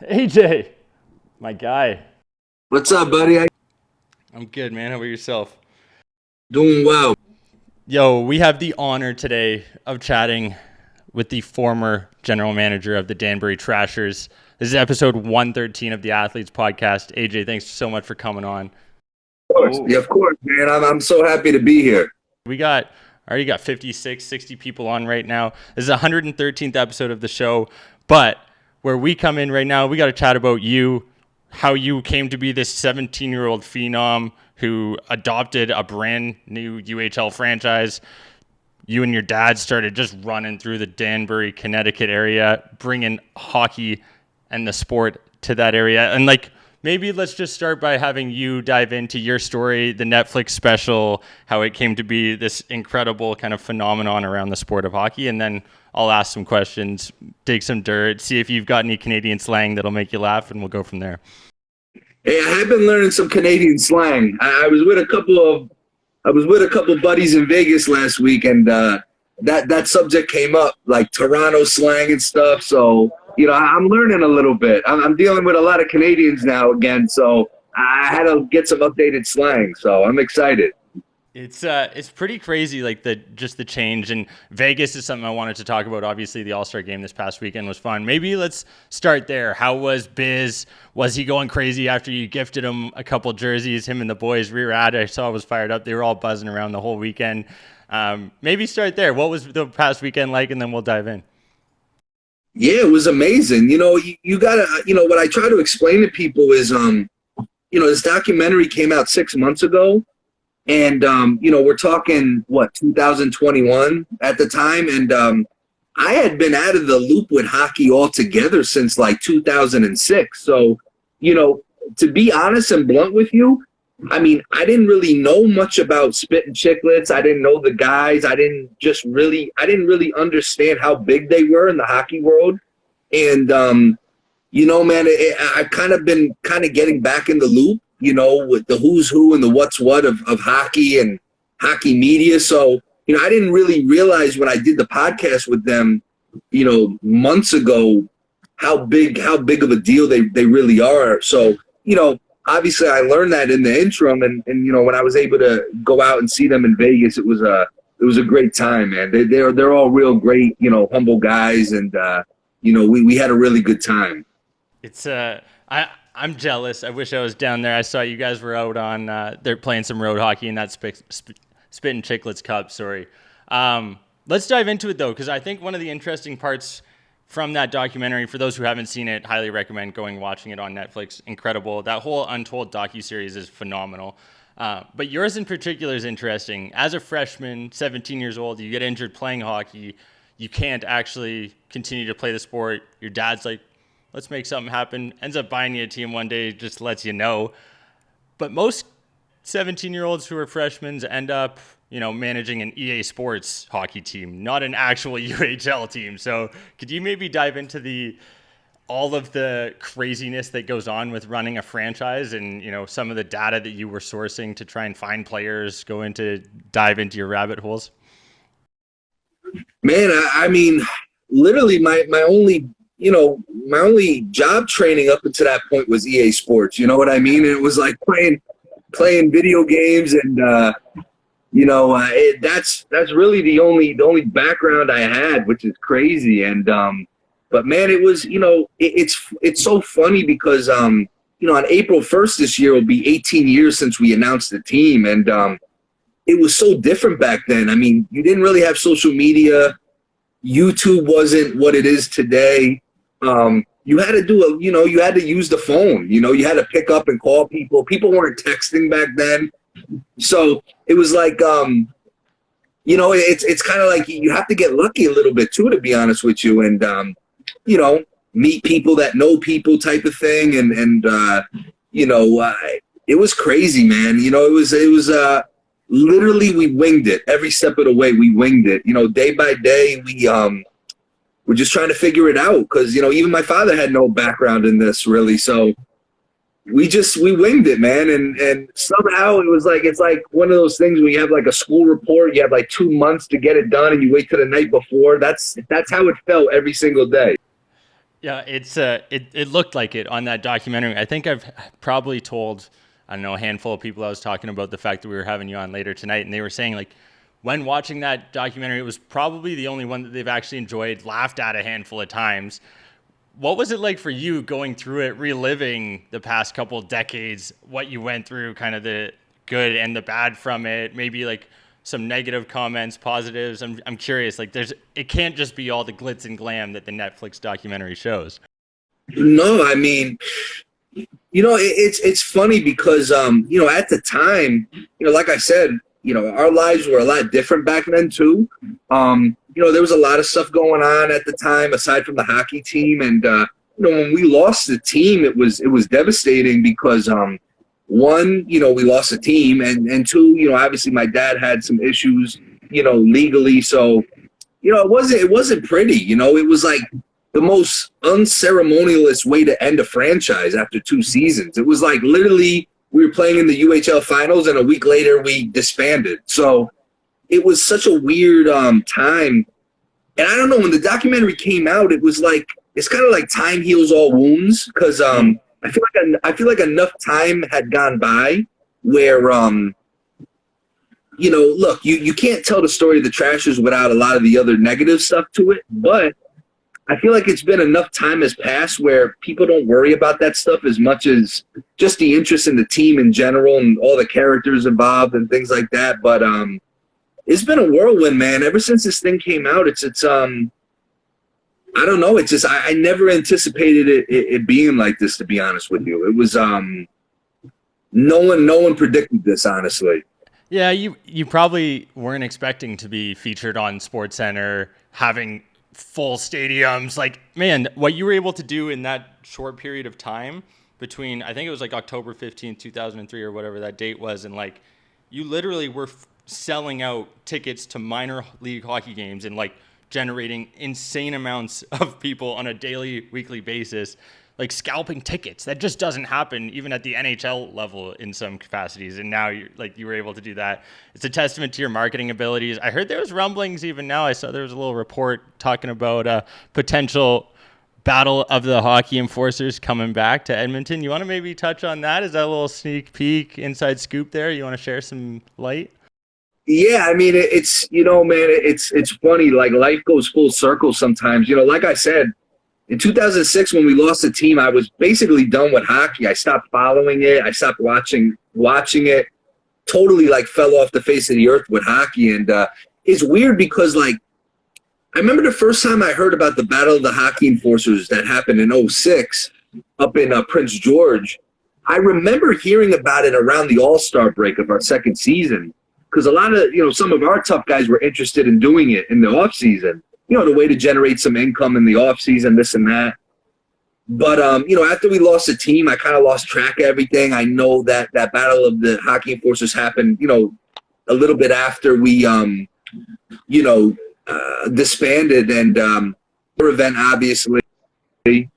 AJ, my guy. What's up, buddy? How I'm good, man. How about yourself? doing well. Yo, we have the honor today of chatting with the former general manager of the Danbury Trashers. This is episode 113 of the Athletes Podcast. AJ, thanks so much for coming on. Of course. Yeah, of course, man. I'm so happy to be here. We got already got 56, 60 people on right now. This is the 113th episode of the show, but where we come in right now, we got to chat about you, how you came to be this 17-year-old phenom who adopted a brand new UHL franchise. You and your dad started just running through the Danbury, Connecticut area, bringing hockey and the sport to that area. And maybe let's just start by having you dive into your story, the Netflix special, how it came to be this incredible kind of phenomenon around the sport of hockey. And then I'll ask some questions, dig some dirt, see if you've got any Canadian slang that'll make you laugh, and we'll go from there. Hey, I have been learning some Canadian slang. I was with a couple buddies in Vegas last week, and that subject came up, like Toronto slang and stuff. So I'm learning a little bit. I'm dealing with a lot of Canadians now again, so I had to get some updated slang. So I'm excited. It's pretty crazy, like the change. And Vegas is something I wanted to talk about. Obviously, the All-Star game this past weekend was fun. Maybe let's start there. How was Biz? Was he going crazy after you gifted him a couple jerseys? Him and the boys, rear ad I saw was fired up. They were all buzzing around the whole weekend. Maybe start there. What was the past weekend like? And then we'll dive in. Yeah, it was amazing. You gotta, what I try to explain to people is, this documentary came out 6 months ago. And, we're talking, 2021 at the time. And I had been out of the loop with hockey altogether since like 2006. So, to be honest and blunt with you, I mean, I didn't really know much about Spit and Chicklets. I didn't know the guys. I didn't really understand how big they were in the hockey world. And, man, I've kind of been getting back in the loop, with the who's who and the what's what of hockey and hockey media. So, I didn't really realize when I did the podcast with them, months ago, how big of a deal they really are. So, obviously I learned that in the interim, and when I was able to go out and see them in Vegas, it was a great time, man. They're all real great, humble guys, and we had a really good time. It's I'm jealous. I wish I was down there. I saw you guys were out on they're playing some road hockey in that Spit and Chicklets Cup. Sorry. Let's dive into it though, because I think one of the interesting parts from that documentary, for those who haven't seen it, highly recommend going watching it on Netflix. Incredible. That whole Untold docuseries is phenomenal. But yours in particular is interesting. As a freshman, 17 years old, you get injured playing hockey. You can't actually continue to play the sport. Your dad's like, let's make something happen. Ends up buying you a team one day, just lets you know. But most 17-year-olds who are freshmen end up, managing an EA Sports hockey team, not an actual UHL team. So could you maybe dive into all of the craziness that goes on with running a franchise and, some of the data that you were sourcing to try and find players, dive into your rabbit holes? Man, I mean, literally my only job training up until that point was EA Sports. You know what I mean? And it was like playing video games, and that's really the only background I had, which is crazy. And but man, it was it's so funny because on April 1st this year will be 18 years since we announced the team, and it was so different back then. I mean, you didn't really have social media. YouTube wasn't what it is today. You had to you had to use the phone. You had to pick up and call people. People weren't texting back then. So it was like, it's kind of like you have to get lucky a little bit too, to be honest with you. And, meet people that know people type of thing. And it was crazy, man. It was literally, we winged it every step of the way. We winged it, day by day. We're just trying to figure it out because, even my father had no background in this really. So we winged it, man. And somehow it was like, it's like one of those things where you have like a school report, you have like 2 months to get it done and you wait till the night before. That's how it felt every single day. Yeah, it looked like it on that documentary. I think I've probably told, I don't know, a handful of people I was talking about the fact that we were having you on later tonight, and they were saying like when watching that documentary, it was probably the only one that they've actually enjoyed, laughed at a handful of times. What was it like for you going through it, reliving the past couple of decades, what you went through, kind of the good and the bad from it, maybe like some negative comments, positives? I'm curious, like it can't just be all the glitz and glam that the Netflix documentary shows. No, I mean, it's funny because at the time, like I said, our lives were a lot different back then too. There was a lot of stuff going on at the time aside from the hockey team, and when we lost the team, it was devastating because one, we lost the team, and two, obviously my dad had some issues, legally, so it wasn't pretty. It was like the most unceremonious way to end a franchise after 2 seasons. It was like literally we were playing in the UHL finals and a week later we disbanded. So it was such a weird time. And I don't know, when the documentary came out, it was like it's kind of like time heals all wounds because I feel like enough time had gone by where look, you can't tell the story of the Trashers without a lot of the other negative stuff to it, but I feel like it's been enough time has passed where people don't worry about that stuff as much as just the interest in the team in general and all the characters involved and things like that. But it's been a whirlwind, man. Ever since this thing came out, it's I don't know. It's just I never anticipated it being like this. To be honest with you, it was no one predicted this, honestly. Yeah, you probably weren't expecting to be featured on SportsCenter, having full stadiums. Like, man, what you were able to do in that short period of time between, I think it was like October 15th, 2003 or whatever that date was, and like you literally were selling out tickets to minor league hockey games and like generating insane amounts of people on a daily, weekly basis, like scalping tickets. That just doesn't happen even at the NHL level in some capacities. And now you were able to do that. It's a testament to your marketing abilities. I heard there was rumblings even now. I saw there was a little report talking about a potential battle of the hockey enforcers coming back to Edmonton. You want to maybe touch on that? Is that a little sneak peek, inside scoop there? You want to share some light? Yeah, I mean, it's man, it's funny. Like life goes full circle sometimes. Like I said, in 2006 when we lost the team, I was basically done with hockey. I stopped following it. I stopped watching it. Totally like fell off the face of the earth with hockey, and it's weird because like I remember the first time I heard about the Battle of the Hockey Enforcers that happened in '06 up in Prince George. I remember hearing about it around the All-Star break of our second season because a lot of, some of our tough guys were interested in doing it in the off season, the way to generate some income in the off season, this and that. But, after we lost the team, I kind of lost track of everything. I know that Battle of the Hockey Enforcers happened, a little bit after we, disbanded, and their event, obviously, they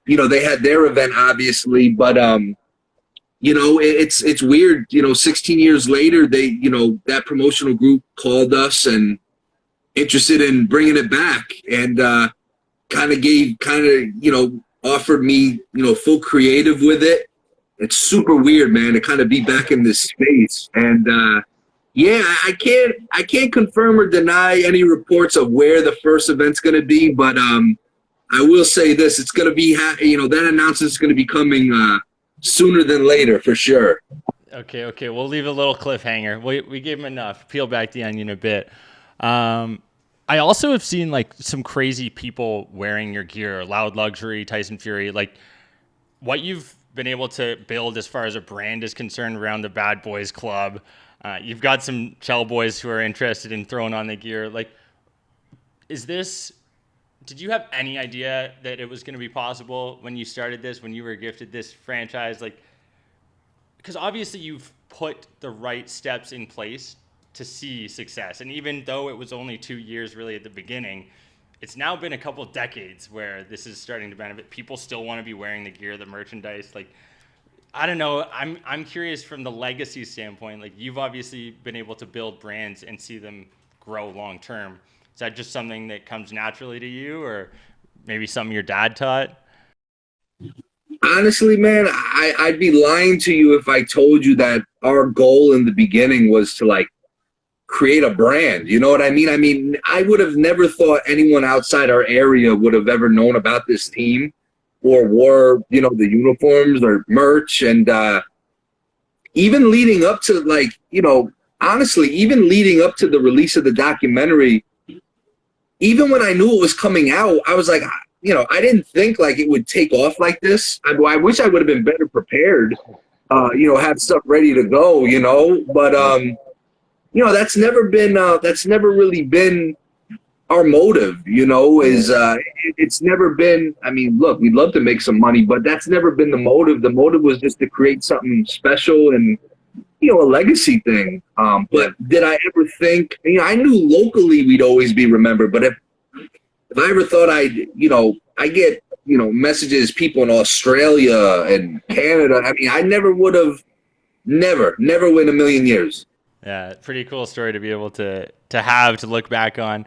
had their event, obviously, but, it's weird. 16 years later, they, that promotional group called us and interested in bringing it back, and offered me, full creative with it. It's super weird, man, to kind of be back in this space. And yeah, I can't confirm or deny any reports of where the first event's going to be, but I will say this: it's going to be, that announcement is going to be coming sooner than later for sure. Okay. We'll leave a little cliffhanger. We gave him enough. Peel back the onion a bit. I also have seen like some crazy people wearing your gear, Loud Luxury, Tyson Fury, like what you've been able to build as far as a brand is concerned around the Bad Boys Club. You've got some Chell boys who are interested in throwing on the gear. Like, did you have any idea that it was going to be possible when you started this, when you were gifted this franchise? Like, because obviously you've put the right steps in place to see success. And even though it was only 2 years really at the beginning, it's now been a couple decades where this is starting to benefit. People still want to be wearing the gear, the merchandise. Like, I don't know. I'm curious from the legacy standpoint. Like, you've obviously been able to build brands and see them grow long term. Is that just something that comes naturally to you, or maybe something your dad taught? Honestly, man, I'd be lying to you if I told you that our goal in the beginning was to like create a brand. You know what I mean? I mean, I would have never thought anyone outside our area would have ever known about this team or wore, you know, the uniforms or merch. And even leading up to like, you know, honestly, even leading up to the release of the documentary, even when I knew it was coming out, I was like, you know, I didn't think like it would take off like this. I wish I would have been better prepared, you know, have stuff ready to go, you know, but, you know, that's never really been our motive, you know, is, it's never been, I mean, look, we'd love to make some money, but that's never been the motive. The motive was just to create something special and, you know, a legacy thing. But did I ever think, you know, I knew locally we'd always be remembered, but if I ever thought I'd, you know, I get, you know, messages, people in Australia and Canada. I mean, I never would have, never in a million years. Yeah, pretty cool story to be able to have to look back on.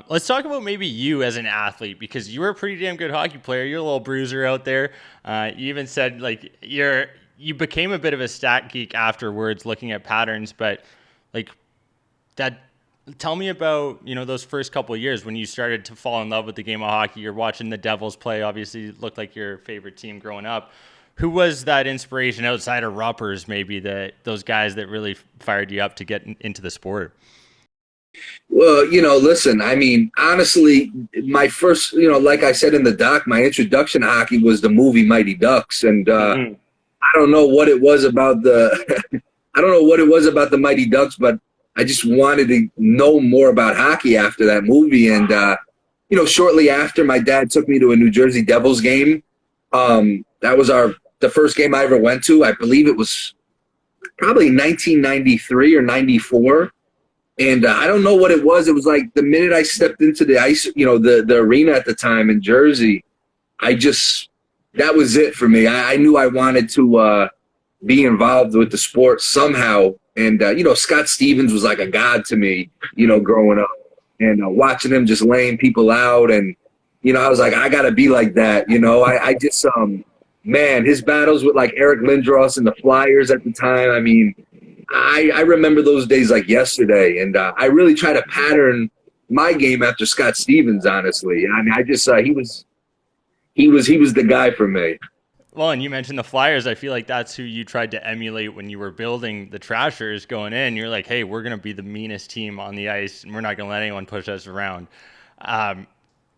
Let's talk about maybe you as an athlete because you were a pretty damn good hockey player. You're a little bruiser out there. You even said like you became a bit of a stat geek afterwards, looking at patterns. But like that, tell me about those first couple of years when you started to fall in love with the game of hockey. You're watching the Devils play. Obviously, it looked like your favorite team growing up. Who was that inspiration outside of Ruppers, maybe that those guys that really fired you up to get into the sport? Well, you know, listen, I mean, honestly, my first, you know, like I said in the doc, my introduction to hockey was the movie Mighty Ducks. And Mm-hmm. I don't know what it was about the, I don't know what it was about the Mighty Ducks, but I just wanted to know more about hockey after that movie. And, you know, shortly after, my dad took me to a New Jersey Devils game. That was the first game I ever went to. I believe it was probably 1993 or 94. And I don't know what it was. It was like the minute I stepped into the ice, you know, the arena at the time in Jersey, I just, that was it for me. I knew I wanted to be involved with the sport somehow. And, you know, Scott Stevens was like a god to me, you know, growing up and watching him just laying people out. And, you know, I was like, I got to be like that. You know, I just, man, his battles with like Eric Lindros and the Flyers at the time. I mean, I remember those days like yesterday. And I really try to pattern my game after Scott Stevens, honestly. I mean, I just, he was the guy for me. Well, and you mentioned the Flyers. I feel like that's who you tried to emulate when you were building the Trashers going in. You're like, hey, we're going to be the meanest team on the ice, and we're not going to let anyone push us around. Um,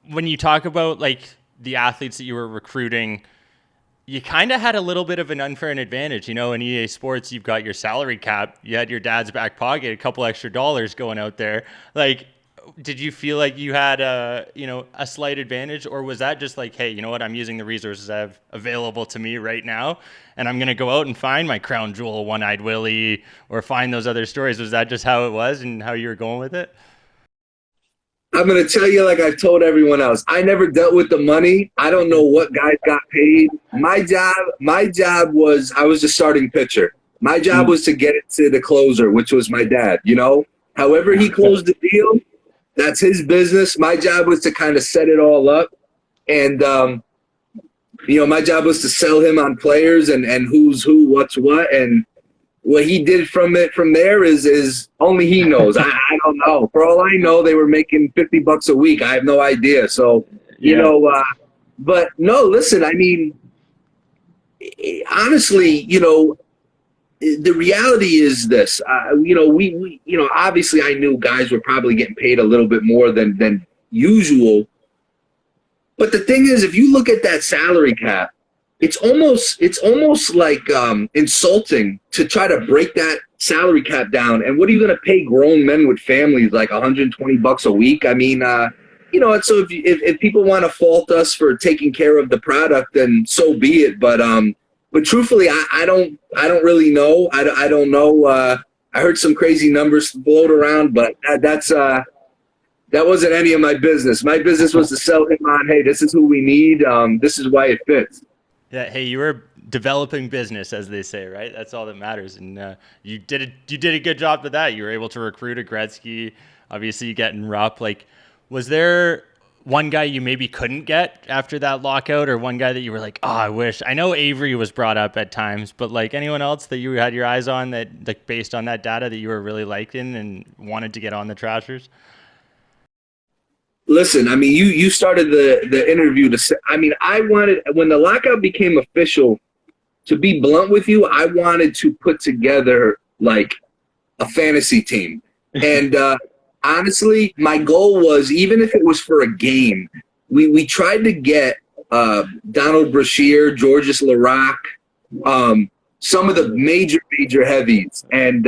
when you talk about like the athletes that you were recruiting, you kind of had a little bit of an unfair advantage. You know, in EA Sports, you've got your salary cap. You had your dad's back pocket, a couple extra dollars going out there. Like, did you feel like you had a slight advantage, or was that just like, hey, you know what, I'm using the resources I have available to me right now, and I'm gonna go out and find my crown jewel, one-eyed Willie, or find those other stories? Was that just how it was and how you were going with it? I'm going to tell you, like I've told everyone else, I never dealt with the money. I don't know what guys got paid. My job was, I was just starting pitcher. My job was to get it to the closer, which was my dad, you know, however he closed the deal, that's his business. My job was to kind of set it all up. And, you know, my job was to sell him on players and who's who, what's what. And what he did from there is only he knows. I don't know. For all I know, they were making $50 a week. I have no idea. So, you Yeah. know, but no, listen, I mean, honestly, you know, the reality is this, you know, we, you know, obviously I knew guys were probably getting paid a little bit more than usual. But the thing is, if you look at that salary cap, it's almost like insulting to try to break that salary cap down. And what are you going to pay grown men with families like $120 a week? I mean, you know, and so if people want to fault us for taking care of the product, then so be it. But truthfully, I don't really know. I don't know. I heard some crazy numbers float around, but that wasn't any of my business. My business was to sell him on, hey, this is who we need. This is why it fits. Yeah, hey, you were developing business, as they say, right? That's all that matters, and you did a good job with that. You were able to recruit a Gretzky, obviously getting Rupp. Like, was there one guy you maybe couldn't get after that lockout, or one guy that you were like, oh, I wish. I know Avery was brought up at times, but like anyone else that you had your eyes on that, like based on that data, that you were really liking and wanted to get on the Trashers? Listen, I mean, you started the interview to say, I mean, I wanted, when the lockout became official, to be blunt with you, I wanted to put together like a fantasy team. And honestly, my goal was, even if it was for a game, we tried to get Donald Brashear, Georges Larac, some of the major heavies. And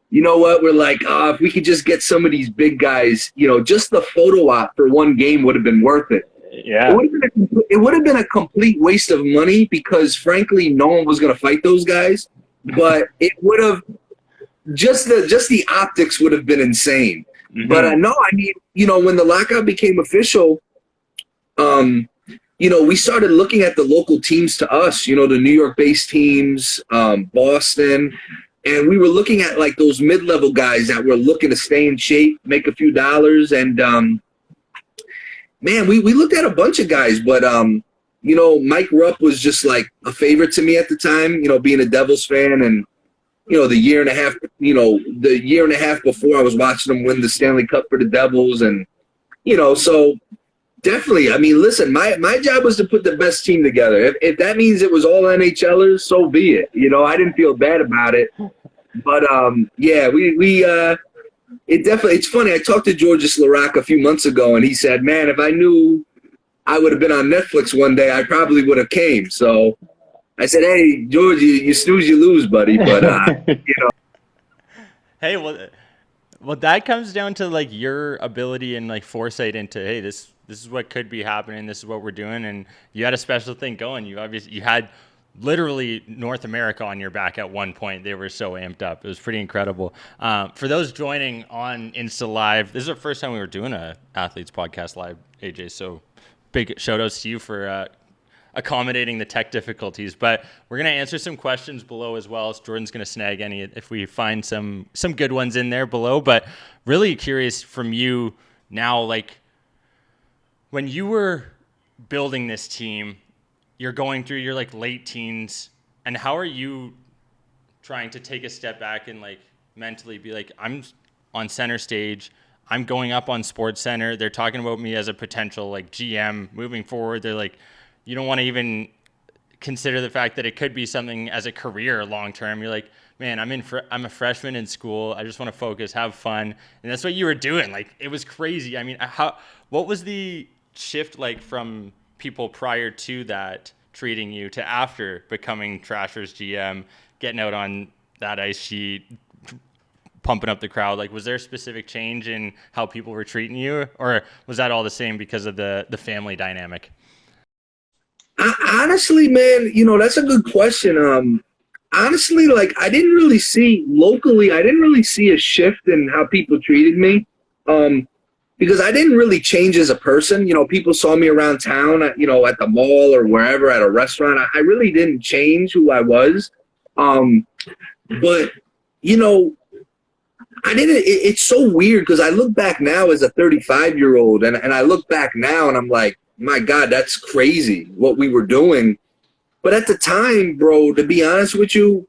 you know what? We're like, if we could just get some of these big guys, you know, just the photo op for one game would have been worth it. Yeah. It would have been a complete waste of money because, frankly, no one was going to fight those guys. But it would have just the optics would have been insane. Mm-hmm. But no, I mean, you know, when the lockout became official, you know, we started looking at the local teams to us. You know, the New York-based teams, Boston. And we were looking at like those mid-level guys that were looking to stay in shape, make a few dollars. And, man, we looked at a bunch of guys. But, you know, Mike Rupp was just like a favorite to me at the time, you know, being a Devils fan. And, you know, the year and a half before I was watching them win the Stanley Cup for the Devils. And, you know, so definitely, I mean, listen, my job was to put the best team together. If that means it was all NHLers, so be it. You know, I didn't feel bad about it. But, yeah, it definitely – it's funny. I talked to Georges Larac a few months ago, and he said, man, if I knew I would have been on Netflix one day, I probably would have came. So I said, hey, George, you snooze, you lose, buddy. But, you know. Hey, well, that comes down to, like, your ability and, like, foresight into, hey, this is what could be happening. This is what we're doing. And you had a special thing going. You had – literally North America on your back at one point. They were so amped up. It was pretty incredible. For those joining on Insta Live, this is the first time we were doing a Athletes Podcast Live, AJ. So big shout outs to you for accommodating the tech difficulties. But we're going to answer some questions below as well. So Jordan's going to snag any if we find some good ones in there below. But really curious from you now, like when you were building this team, you're going through your like late teens, and how are you trying to take a step back and like mentally be like, I'm on center stage, I'm going up on Sports Center, they're talking about me as a potential like GM moving forward. They're like, you don't want to even consider the fact that it could be something as a career long term. You're like, man, I'm a freshman in school, I just want to focus, have fun. And that's what you were doing. Like, it was crazy. I mean, what was the shift like from people prior to that treating you to after becoming Trashers GM, getting out on that ice sheet, pumping up the crowd? Like, was there a specific change in how people were treating you, or was that all the same because of the family dynamic? Honestly, man, you know, that's a good question. Honestly, like I didn't really see a shift in how people treated me. Because I didn't really change as a person. You know, people saw me around town, you know, at the mall or wherever, at a restaurant. I really didn't change who I was. But, you know, it's so weird because I look back now as a 35-year-old and I look back now and I'm like, my God, that's crazy what we were doing. But at the time, bro, to be honest with you,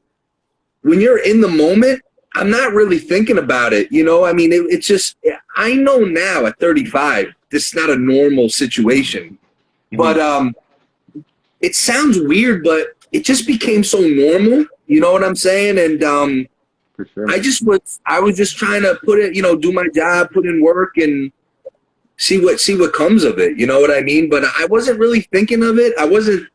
when you're in the moment, I'm not really thinking about it, you know? I mean, it's just, I know now at 35, this is not a normal situation. Mm-hmm. But it sounds weird, but it just became so normal, you know what I'm saying? And for sure. I was just trying to put it, you know, do my job, put in work and see what comes of it, you know what I mean? But I wasn't really thinking of it. I wasn't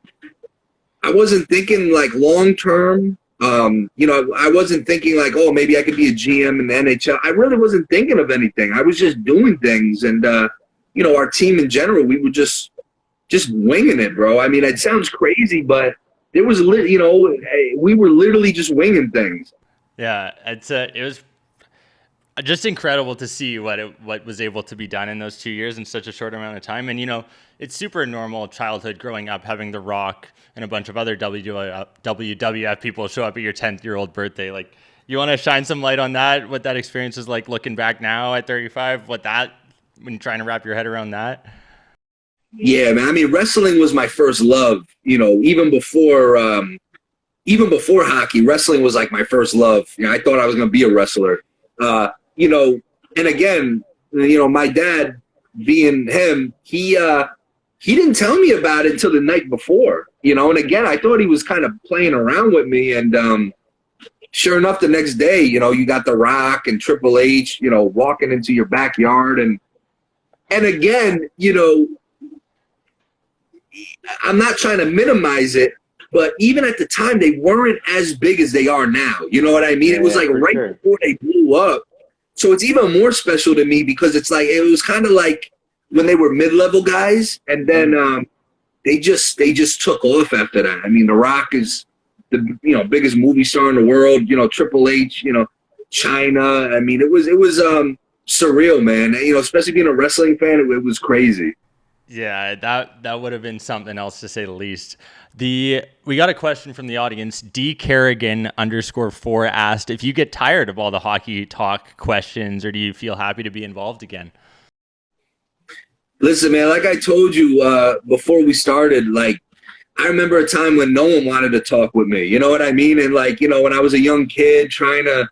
thinking like long term. You know, I wasn't thinking like, oh, maybe I could be a GM in the NHL. I really wasn't thinking of anything. I was just doing things. And, you know, our team in general, we were just winging it, bro. I mean, it sounds crazy, but it was, you know, we were literally just winging things. Yeah, it was just incredible to see what was able to be done in those 2 years in such a short amount of time. And, you know, it's super normal childhood growing up, having The Rock and a bunch of other WWF people show up at your 10th-year-old birthday. Like, you want to shine some light on that, what that experience is like looking back now at 35, what that when trying to wrap your head around that? Yeah, man. I mean, wrestling was my first love. You know, even before hockey, wrestling was like my first love. You know, I thought I was going to be a wrestler. You know, and again, you know, my dad, being him, he didn't tell me about it until the night before. You know, and again, I thought he was kind of playing around with me, and sure enough, the next day, you know, you got The Rock and Triple H, you know, walking into your backyard, and again, you know, I'm not trying to minimize it, but even at the time, they weren't as big as they are now. You know what I mean? It was like right before they blew up. So it's even more special to me because it's like, it was kind of like when they were mid-level guys, and then they just took off after that. I mean, The Rock is the, you know, biggest movie star in the world. You know, Triple H, you know, China. I mean, it was surreal, man. You know, especially being a wrestling fan, it was crazy. Yeah, that would have been something else, to say the least. We got a question from the audience. D Kerrigan _4 asked if you get tired of all the hockey talk questions, or do you feel happy to be involved again? Listen, man, like I told you before we started, like, I remember a time when no one wanted to talk with me. You know what I mean? And like, you know, when I was a young kid trying to,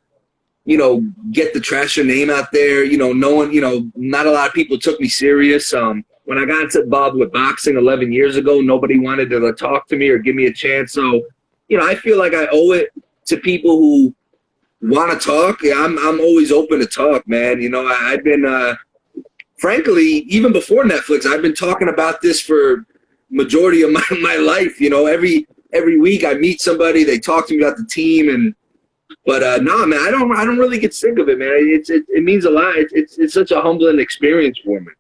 you know, get the Trasher name out there, you know, no one, you know, not a lot of people took me serious. When I got involved with boxing 11 years ago, nobody wanted to talk to me or give me a chance. So, you know, I feel like I owe it to people who want to talk. Yeah, I'm always open to talk, man. You know, I've been, frankly, even before Netflix, I've been talking about this for majority of my life. You know, every week I meet somebody, they talk to me about the team, but no, man, I don't really get sick of it, man. It means a lot. It's such a humbling experience for me.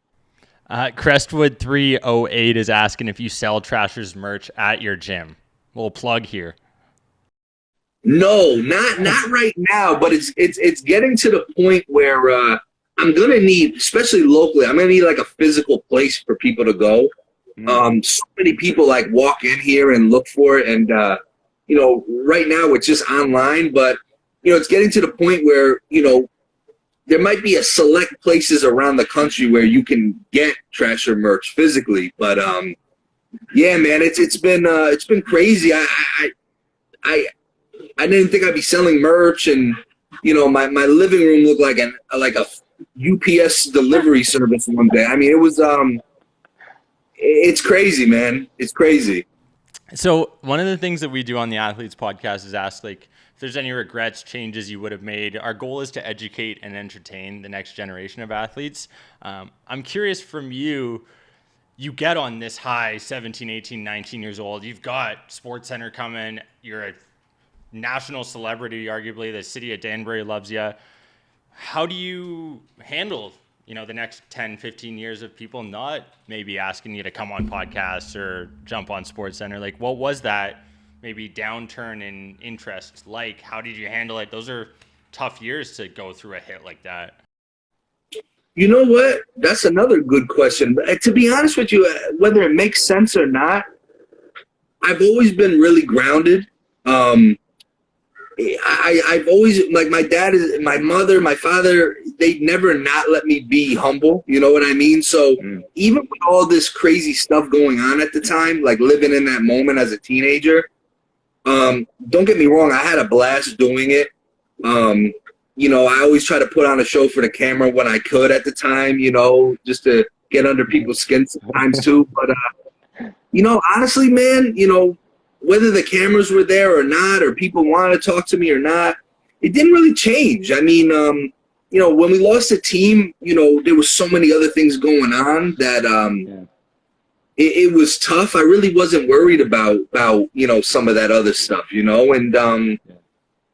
Crestwood 308 is asking if you sell Trashers merch at your gym. Little plug here. No, not right now, but it's getting to the point where I'm gonna need, especially locally, I'm gonna need like a physical place for people to go. So many people like walk in here and look for it, and you know, right now it's just online, but you know, it's getting to the point where, you know, there might be a select places around the country where you can get Trasher merch physically, but yeah, man, it's been crazy. I didn't think I'd be selling merch, and you know, my living room looked like a UPS delivery service one day. I mean, it was it's crazy, man. It's crazy. So one of the things that we do on the Athletes Podcast is ask, like, if there's any regrets, changes you would have made. Our goal is to educate and entertain the next generation of athletes. I'm curious from you, you get on this high, 17, 18, 19 years old. You've got SportsCenter coming. You're a national celebrity, arguably. The city of Danbury loves you. How do you handle, you know, the next 10, 15 years of people not maybe asking you to come on podcasts or jump on SportsCenter? Like, what was that maybe downturn in interest like? How did you handle it? Those are tough years to go through a hit like that. You know what? That's another good question. But to be honest with you, whether it makes sense or not, I've always been really grounded. I've always, like, my dad, my mother, my father, they never not let me be humble. You know what I mean? So even with all this crazy stuff going on at the time, like living in that moment as a teenager, don't get me wrong, I had a blast doing it. You know, I always try to put on a show for the camera when I could at the time, you know, just to get under people's skin sometimes too. But, you know, honestly, man, you know, whether the cameras were there or not, or people wanted to talk to me or not, it didn't really change. I mean, you know, when we lost the team, you know, there was so many other things going on that it was tough. I really wasn't worried about, you know, some of that other stuff, you know, and,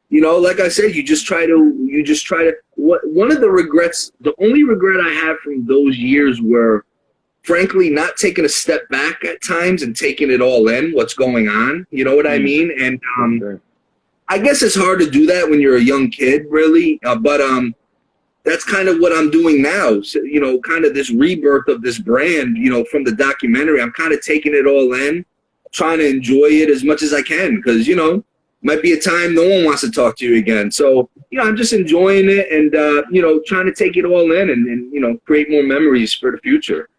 you know, like I said, you just try to, one of the regrets, the only regret I have from those years were, frankly, not taking a step back at times and taking it all in, what's going on. You know what I mean? And I guess it's hard to do that when you're a young kid, really. But that's kind of what I'm doing now. So, you know, kind of this rebirth of this brand, you know, from the documentary. I'm kind of taking it all in, trying to enjoy it as much as I can. Because, you know, might be a time no one wants to talk to you again. So, I'm just enjoying it and, trying to take it all in and create more memories for the future.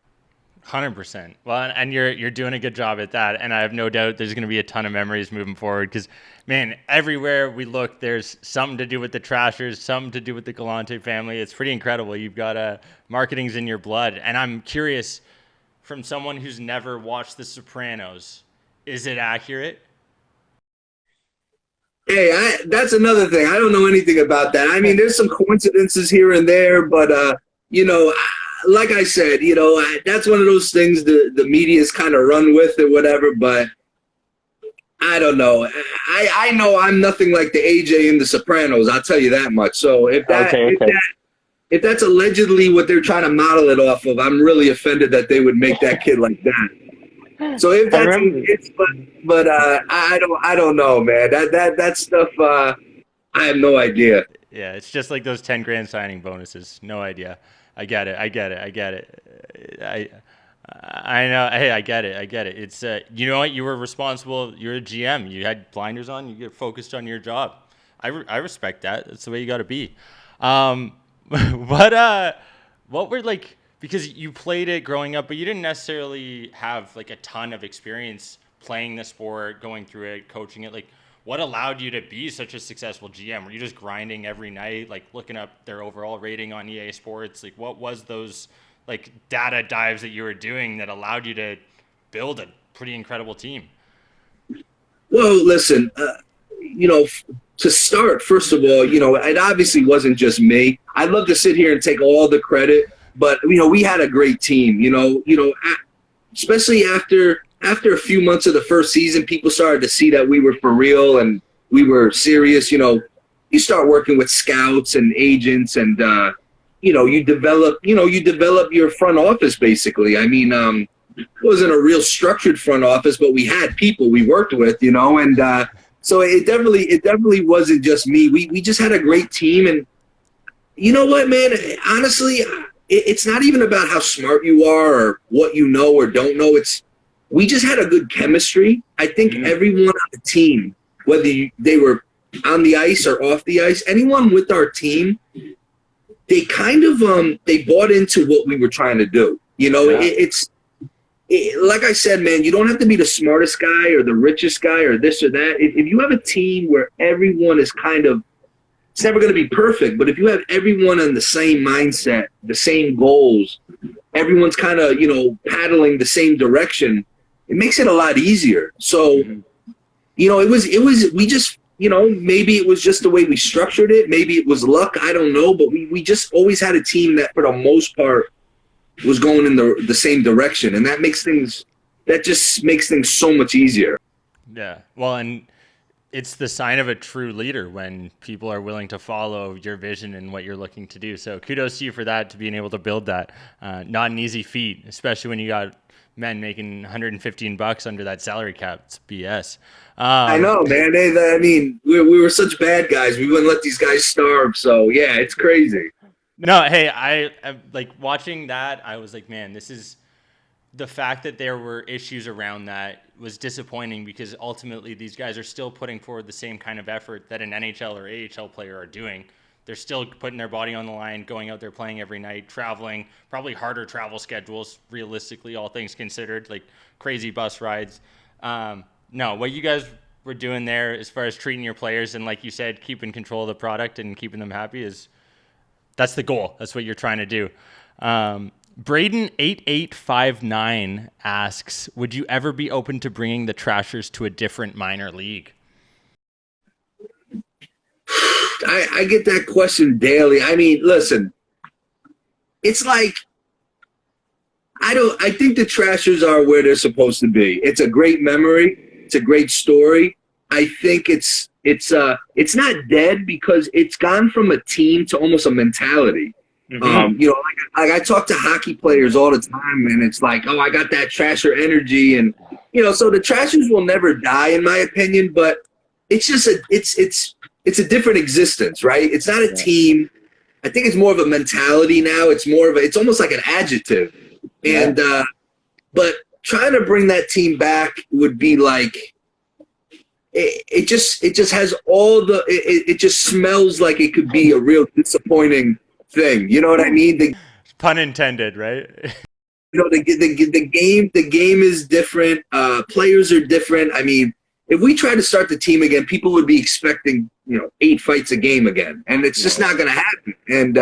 100%. Well, and you're doing a good job at that, and I have no doubt there's going to be a ton of memories moving forward. Because, man, everywhere we look, there's something to do with the Trashers, something to do with the Galante family. It's pretty incredible. You've got marketing's in your blood, and I'm curious, from someone who's never watched The Sopranos, is it accurate? Hey, that's another thing. I don't know anything about that. I mean, there's some coincidences here and there, but like I said, that's one of those things the media's kind of run with or whatever. But I don't know. I know I'm nothing like the AJ in The Sopranos. I'll tell you that much. So if that's allegedly what they're trying to model it off of, I'm really offended that they would make that kid like that. So if that's but I don't know, man. That stuff I have no idea. Yeah, it's just like those 10 grand signing bonuses. No idea. I get it. I know. Hey, I get it. It's you know what? You were responsible. You're a GM. You had blinders on. You get focused on your job. I respect that. That's the way you got to be. What were like, because you played it growing up, but you didn't necessarily have like a ton of experience playing the sport, going through it, coaching it. Like, what allowed you to be such a successful GM? Were you just grinding every night, like looking up their overall rating on EA Sports? Like, what was those like data dives that you were doing that allowed you to build a pretty incredible team? Well, listen, to start, first of all, it obviously wasn't just me. I'd love to sit here and take all the credit, but we had a great team. Especially after a few months of the first season, people started to see that we were for real and we were serious. You start working with scouts and agents, and you develop your front office basically. I mean, it wasn't a real structured front office, but we had people we worked with, and so it definitely wasn't just me. We just had a great team, and you know what, man? Honestly, it's not even about how smart you are or what you know or don't know. We just had a good chemistry. I think everyone on the team, whether they were on the ice or off the ice, anyone with our team, they kind of they bought into what we were trying to do. It's like I said, man, you don't have to be the smartest guy or the richest guy or this or that. If you have a team where everyone is kind of, it's never going to be perfect, but if you have everyone on the same mindset, the same goals, everyone's kind of, paddling the same direction, it makes it a lot easier. So, we just, maybe it was just the way we structured it. Maybe it was luck. I don't know. But we just always had a team that for the most part was going in the same direction. And that just makes things so much easier. Yeah. Well, and it's the sign of a true leader when people are willing to follow your vision and what you're looking to do. So kudos to you for that, to being able to build that. Not an easy feat, especially when you got men making $115 under that salary cap. It's BS. I know, man. We were such bad guys. We wouldn't let these guys starve. So yeah, it's crazy. No, hey, I like watching that. I was like, man, this is the fact that there were issues around that was disappointing, because ultimately these guys are still putting forward the same kind of effort that an NHL or AHL player are doing. They're still putting their body on the line, going out there playing every night, traveling, probably harder travel schedules, realistically, all things considered, like crazy bus rides. No, what you guys were doing there as far as treating your players and, like you said, keeping control of the product and keeping them happy that's the goal. That's what you're trying to do. Braden8859 asks, would you ever be open to bringing the Trashers to a different minor league? I get that question daily. I mean, listen, it's like, I think the Trashers are where they're supposed to be. It's a great memory. It's a great story. I think it's not dead, because it's gone from a team to almost a mentality. Mm-hmm. Like I talk to hockey players all the time, and it's like, oh, I got that Trasher energy, and so the Trashers will never die, in my opinion. But it's just it's a different existence, right? It's not a team. I think it's more of a mentality now. It's almost like an adjective, and but trying to bring that team back would be like, it just has all the it just smells like it could be a real disappointing thing. You know what I mean? Pun intended, right? You know, the game is different. Players are different. I mean, if we try to start the team again, people would be expecting 8 fights a game again, and it's just not going to happen. And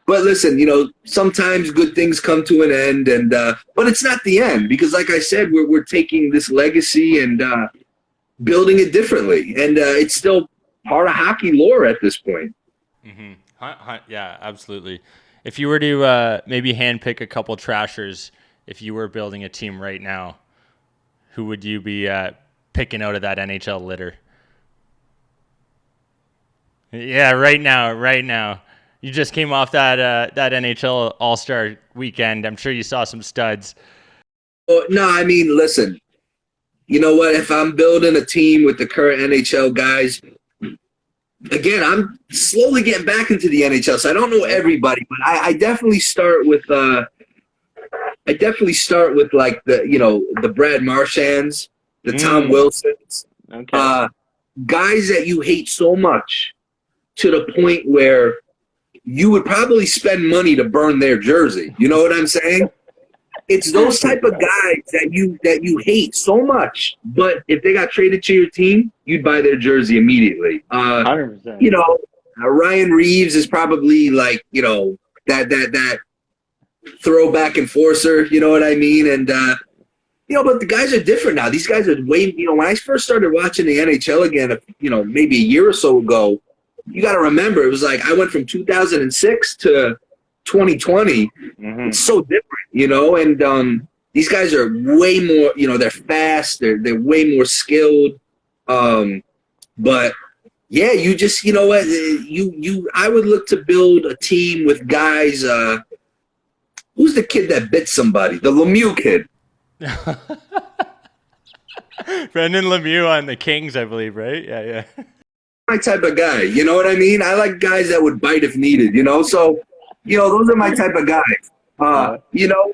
but listen, sometimes good things come to an end, and but it's not the end, because, like I said, we're taking this legacy and building it differently, and it's still part of hockey lore at this point. Mm-hmm. Yeah, absolutely. If you were to maybe handpick a couple trashers, if you were building a team right now, who would you be picking out of that NHL litter? Yeah, right now. You just came off that NHL All-Star weekend. I'm sure you saw some studs. Well, no, I mean, listen. You know what? If I'm building a team with the current NHL guys, again, I'm slowly getting back into the NHL, so I don't know everybody, but I definitely start with like the Brad Marchands, the Tom Wilsons, guys that you hate so much to the point where you would probably spend money to burn their jersey. You know what I'm saying? It's those type of guys that you hate so much, but if they got traded to your team, you'd buy their jersey immediately. 100%. Ryan Reeves is probably like that throwback enforcer. You know what I mean? And but the guys are different now. These guys are way. When I first started watching the NHL again, maybe a year or so ago, you got to remember it was like I went from 2006 to 2020. Mm-hmm. It's so different, and these guys are way more, they're fast, they're way more skilled. But yeah, you just, what, I would look to build a team with guys. Who's the kid that bit somebody? The Lemieux kid. Brendan Lemieux on the Kings, I believe, right? Yeah. My type of guy, you know what I mean? I like guys that would bite if needed, so. Those are my type of guys. But you know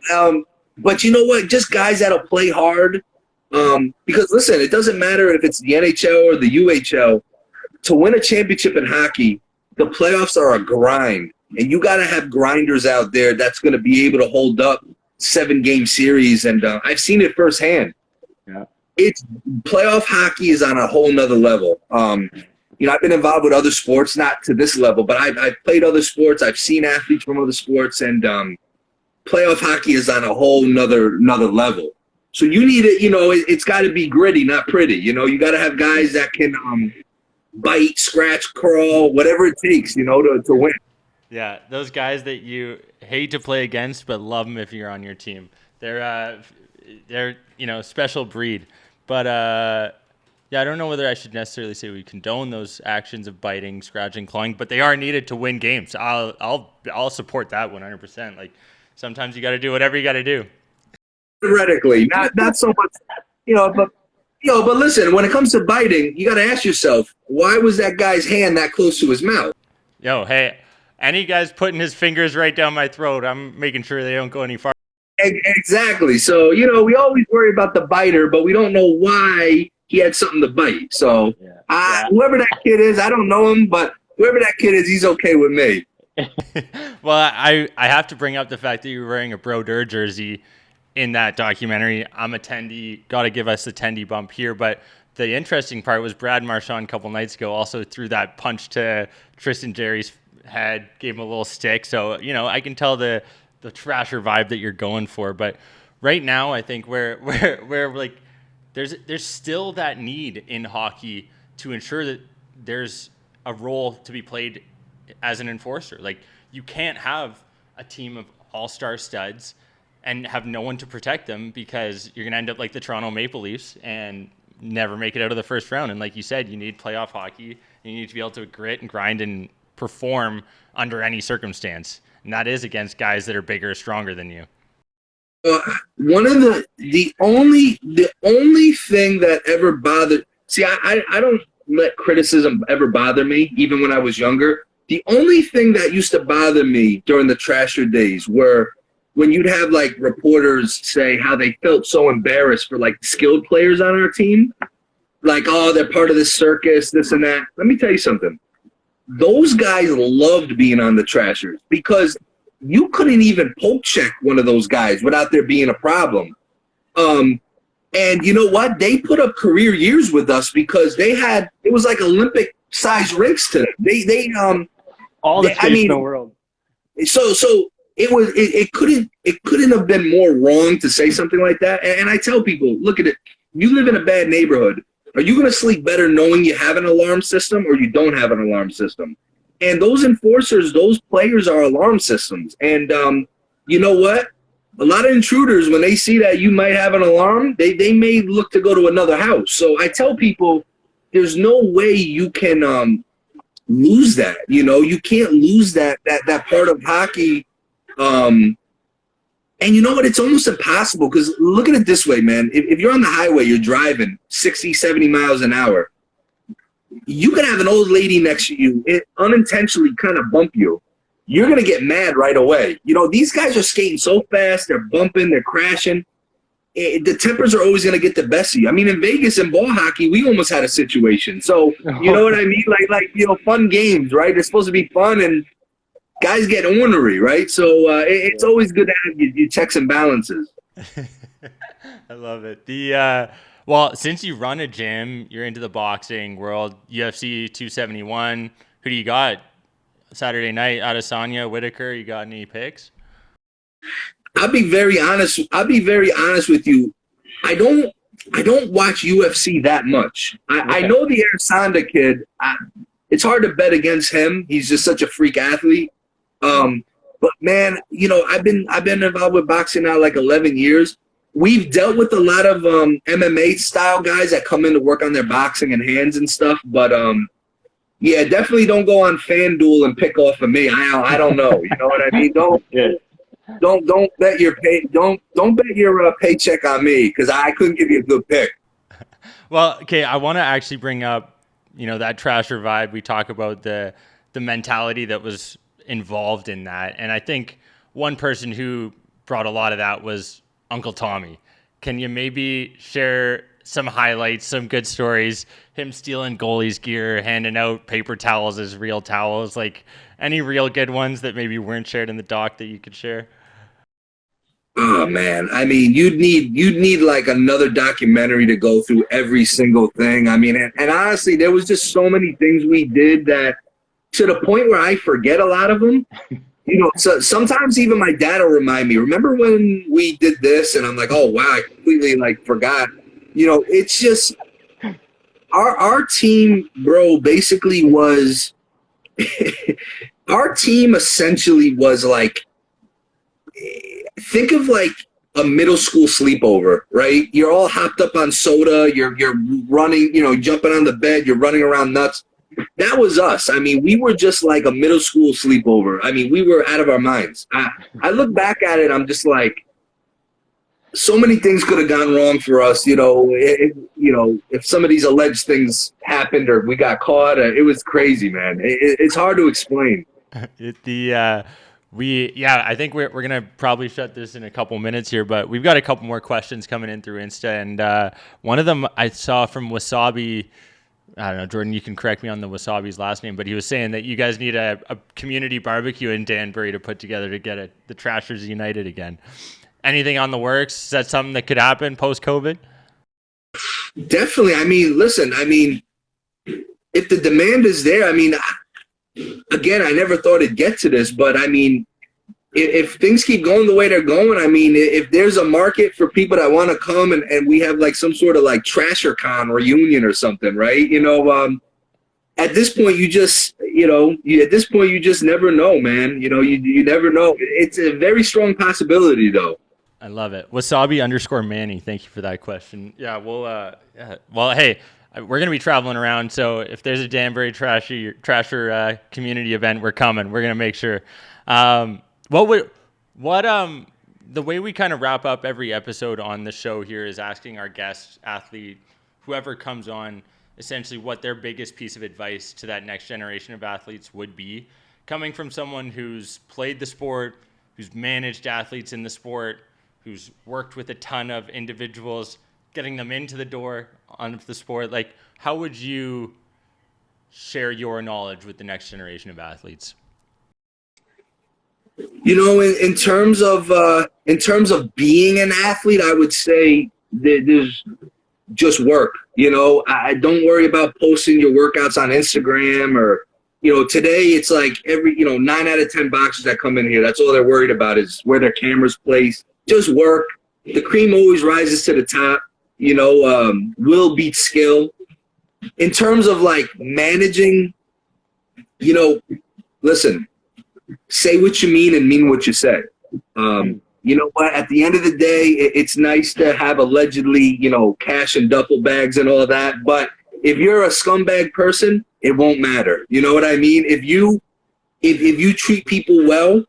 what? Just guys that'll play hard. Because listen, it doesn't matter if it's the NHL or the UHL. To win a championship in hockey, the playoffs are a grind, and you got to have grinders out there that's going to be able to hold up 7-game series. And I've seen it firsthand. Yeah, It's playoff hockey is on a whole nother level. I've been involved with other sports, not to this level, but I've played other sports. I've seen athletes from other sports, and playoff hockey is on a whole nother level. So you need it, it's got to be gritty, not pretty. You got to have guys that can bite, scratch, crawl, whatever it takes, to win. Yeah, those guys that you hate to play against but love them if you're on your team. They're special breed. But yeah, I don't know whether I should necessarily say we condone those actions of biting, scratching, clawing, but they are needed to win games. I'll support that 100%. Like sometimes you got to do whatever you got to do. Theoretically, not so much, but listen, when it comes to biting, you got to ask yourself, why was that guy's hand that close to his mouth? Hey, any guy's putting his fingers right down my throat, I'm making sure they don't go any farther. Exactly. So, we always worry about the biter, but we don't know why he had something to bite. So whoever that kid is, I don't know him, but whoever that kid is, he's okay with me. Well, I have to bring up the fact that you were wearing a Brodeur jersey in that documentary. I'm a Tendy, got to give us a Tendy bump here. But the interesting part was Brad Marchand a couple nights ago also threw that punch to Tristan Jarry's head, gave him a little stick. So, I can tell the trasher vibe that you're going for. But right now, I think we're like, there's still that need in hockey to ensure that there's a role to be played as an enforcer. Like you can't have a team of all-star studs and have no one to protect them, because you're going to end up like the Toronto Maple Leafs and never make it out of the first round. And like you said, you need playoff hockey, and you need to be able to grit and grind and perform under any circumstance. And that is against guys that are bigger, stronger than you. One of the only thing that ever bothered. See, I don't let criticism ever bother me, even when I was younger. The only thing that used to bother me during the trasher days were when you'd have like reporters say how they felt so embarrassed for like skilled players on our team. like, oh, they're part of the circus, this and that. Let me tell you something. Those guys loved being on the Trashers because you couldn't even poke check one of those guys without there being a problem. And you know what? They put up career years with us because it was like Olympic size rinks to them. All the space in the world. So it couldn't have been more wrong to say something like that. And I tell people, look at it. You live in a bad neighborhood. Are you going to sleep better knowing you have an alarm system or you don't have an alarm system? And those enforcers, those players are alarm systems. And you know what? A lot of intruders, when they see that you might have an alarm, they may look to go to another house. So I tell people there's no way you can lose that. You know, you can't lose that part of hockey. And you know what? It's almost impossible because look at it this way, man. If you're on the highway, you're driving 60, 70 miles an hour, you could have an old lady next to you unintentionally kind of bump you. You're going to get mad right away. You know, these guys are skating so fast. They're bumping. They're crashing. The tempers are always going to get the best of you. I mean, in Vegas in ball hockey, we almost had a situation. So, you know what I mean? Like you know, fun games, right? They're supposed to be fun, and guys get ornery, right? So it's always good to have your checks and balances. I love it. Well, since you run a gym, you're into the boxing world, UFC 271. Who do you got Saturday night? Adesanya, Whitaker. You got any picks? I'll be very honest with you. I don't watch UFC that much. I know the Adesanya kid. It's hard to bet against him. He's just such a freak athlete. But man, you know, I've been involved with boxing now like 11 years. We've dealt with a lot of MMA style guys that come in to work on their boxing and hands and stuff. But yeah, definitely don't go on FanDuel and pick off of me. I don't know. You know what I mean? Don't bet your paycheck on me because I couldn't give you a good pick. Well, okay, I want to actually bring up, you know, that Trasher vibe. We talk about the mentality that was involved in that, and I think one person who brought a lot of that was Uncle Tommy. Can you maybe share some highlights, some good stories, him stealing goalies gear, handing out paper towels as real towels, like any real good ones that maybe weren't shared in the doc that you could share? Oh man, I mean, you'd need like another documentary to go through every single thing. I mean, and honestly, there was just so many things we did that to the point where I forget a lot of them. You know, so sometimes even my dad will remind me, remember when we did this? And I'm like, oh, wow, I completely, like, forgot. You know, it's just our team, bro, basically was – our team essentially was like – think of like a middle school sleepover, right? You're all hopped up on soda. You're running, you know, jumping on the bed. You're running around nuts. That was us. I mean, we were just like a middle school sleepover. I mean, we were out of our minds. I look back at it, I'm just like, so many things could have gone wrong for us. You know, if some of these alleged things happened or we got caught, it was crazy, man. It's hard to explain. I think we're gonna probably shut this in a couple minutes here, but we've got a couple more questions coming in through Insta, and one of them I saw from Wasabi. I don't know, Jordan, you can correct me on the Wasabi's last name, but he was saying that you guys need a community barbecue in Danbury to put together to get the Trashers united again. Anything on the works? Is that something that could happen post-COVID? Definitely. I mean, listen, if the demand is there, I mean, again, I never thought it'd get to this, but I mean, if things keep going the way they're going, I mean, if there's a market for people that want to come and we have like some sort of like Trasher Con reunion or something, right? You know, at this point, you just never know, man. You know, you never know. It's a very strong possibility, though. I love it. Wasabi_Manny. Thank you for that question. Yeah, well, hey, we're going to be traveling around. So if there's a Danbury Trasher community event, we're coming. We're going to make sure. The way we kind of wrap up every episode on the show here is asking our guest athlete, whoever comes on, essentially what their biggest piece of advice to that next generation of athletes would be, coming from someone who's played the sport, who's managed athletes in the sport, who's worked with a ton of individuals. getting them into the door onto the sport? Like, how would you share your knowledge with the next generation of athletes? You know, in terms of being an athlete, I would say that there's just work. You know, I don't worry about posting your workouts on Instagram or, you know, today it's like 9 out of 10 boxers that come in here, that's all they're worried about is where their camera's placed. Just work. The cream always rises to the top. You know, will beats skill. In terms of like managing, you know, listen, say what you mean and mean what you say. You know what? At the end of the day, it's nice to have allegedly, you know, cash and duffel bags and all that. But if you're a scumbag person, it won't matter. You know what I mean? If you treat people well,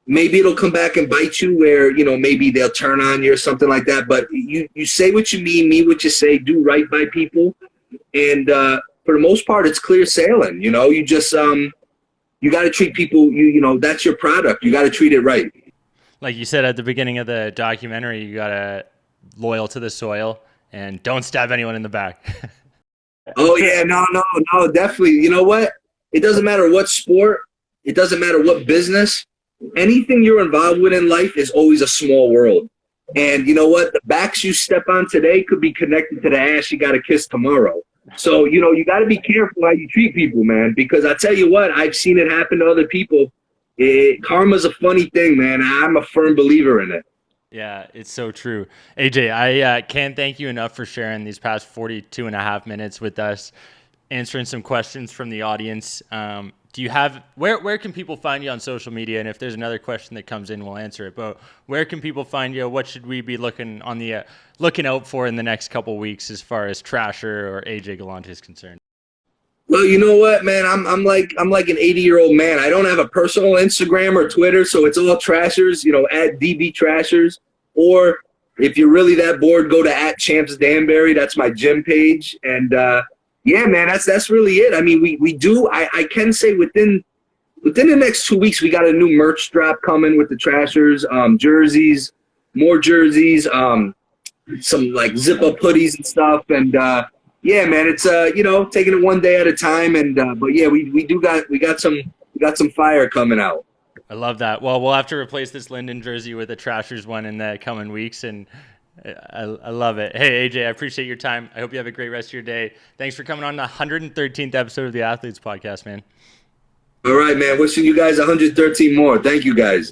maybe it'll come back and bite you where, you know, maybe they'll turn on you or something like that. But you say what you mean what you say, do right by people. And for the most part, it's clear sailing. You know, you just you got to treat people, you know, that's your product. You got to treat it right. Like you said at the beginning of the documentary, you got to loyal to the soil and don't stab anyone in the back. Oh, yeah. No, definitely. You know what? It doesn't matter what sport. It doesn't matter what business. Anything you're involved with in life is always a small world. And you know what? The backs you step on today could be connected to the ass you got to kiss tomorrow. So, you know, you got to be careful how you treat people, man, because I tell you what, I've seen it happen to other people. Karma's a funny thing, man. I'm a firm believer in it. Yeah, it's so true. AJ, I can't thank you enough for sharing these past 42 and a half minutes with us, answering some questions from the audience. Do you have, where can people find you on social media? And if there's another question that comes in, we'll answer it. But where can people find you? What should we be looking out for in the next couple weeks as far as Trasher or AJ Galante is concerned? Well, you know what, man? I'm like an 80-year-old man. I don't have a personal Instagram or Twitter, so it's all Trashers. You know, at DB Trashers. Or if you're really that bored, go to at Champs Danbury. That's my gym page. And yeah, man, that's really it. I mean, we do. I can say within the next 2 weeks, we got a new merch drop coming with the Trashers, jerseys, more jerseys, some like zip up hoodies and stuff. And yeah, man, it's you know, taking it one day at a time. And but yeah, we got some fire coming out. I love that. Well, we'll have to replace this Linden jersey with a Trashers one in the coming weeks, and I love it. Hey, AJ, I appreciate your time. I hope you have a great rest of your day. Thanks for coming on the 113th episode of the Athletes Podcast, man. All right, man. Wishing you guys 113 more. Thank you, guys.